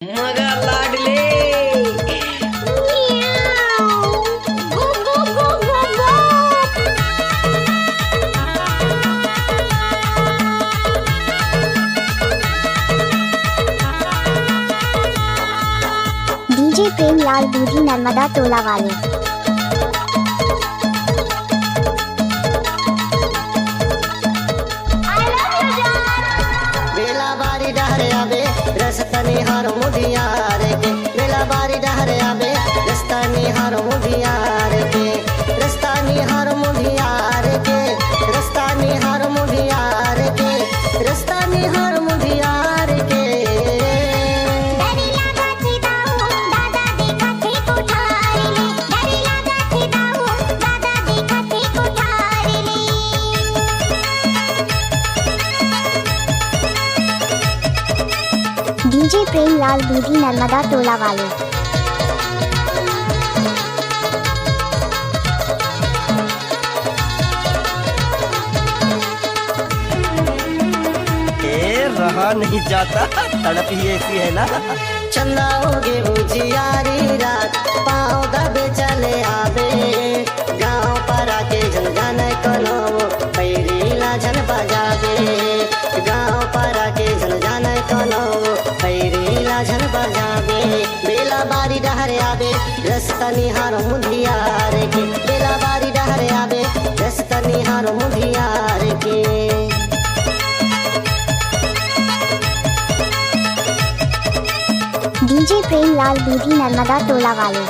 मगा लाडले डीजे प्रेमलाल दूधी नर्मदा टोला वाले। बेला बारी डहरे आवे रस्तनी हर मुदियार के बेला बारी डहरे आवे रस्तनी हर मुदियार के रस्तनी हर मुदियार के रस्तनी हर मुदियार के रस्तनी हर मुदियार के डीजे प्रेमलाल दूधी नर्मदा टोला वाले। रहा नहीं जाता, तड़प ही ऐसी है ना। चंदा होगे उजियारी रात पाँव दबे चले आवे गाँव पर आके जन जाने कनो पैरी लाजन बजावे गाँव पर आके जन जाने कनो पैरी लाजन बजावे बेला बारी डहरे आवे रस्तनी हार मुधियार के बेला बारी डहरे आवे रस्तनी हार मुधियार के। डीजे प्रेमलाल दूधी नर्मदा टोला वाले।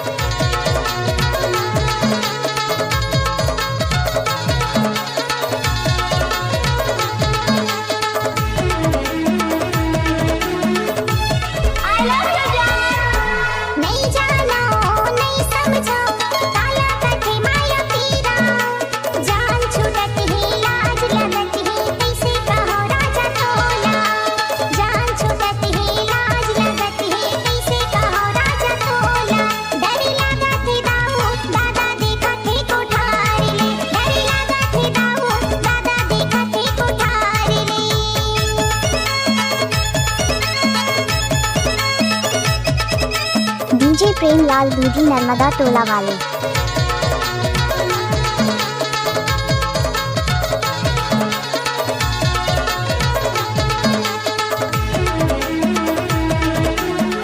डीजे प्रेमलाल दूधी नर्मदा टोला वाले।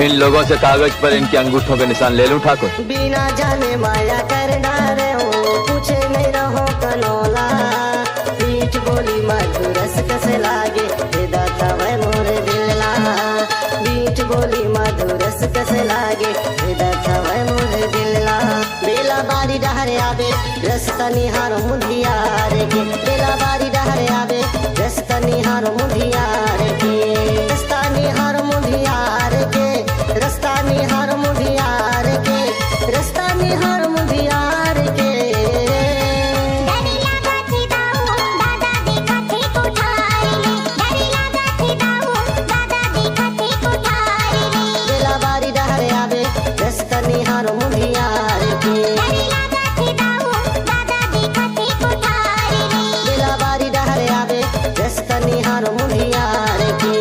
इन लोगों से कागज पर इनके अंगूठों के निशान ले लूं ठाकुर। बिना जाने माया कर डारे हो पूछे नहीं रहो कनोला पीठ बोली मधुरस कसे लागे दाता वह मोर दिलला पीठ बोली मधुरस कसे लागे दाता वह मोर दिलला बेला बारी डहरे आवे रस्तनी हार मुधियार के बेला बारी डहरे आवे रस्तनी हार मुधियार के रस्तनी हार मुधियार के रस्तनी हार मुधियार के रस्तनी हार मुधियार के। बेला बारी डहरे आवे रस्तनी हार मुधियार के बेला बारी डहरे आवे रस्तनी हार मुधियार के।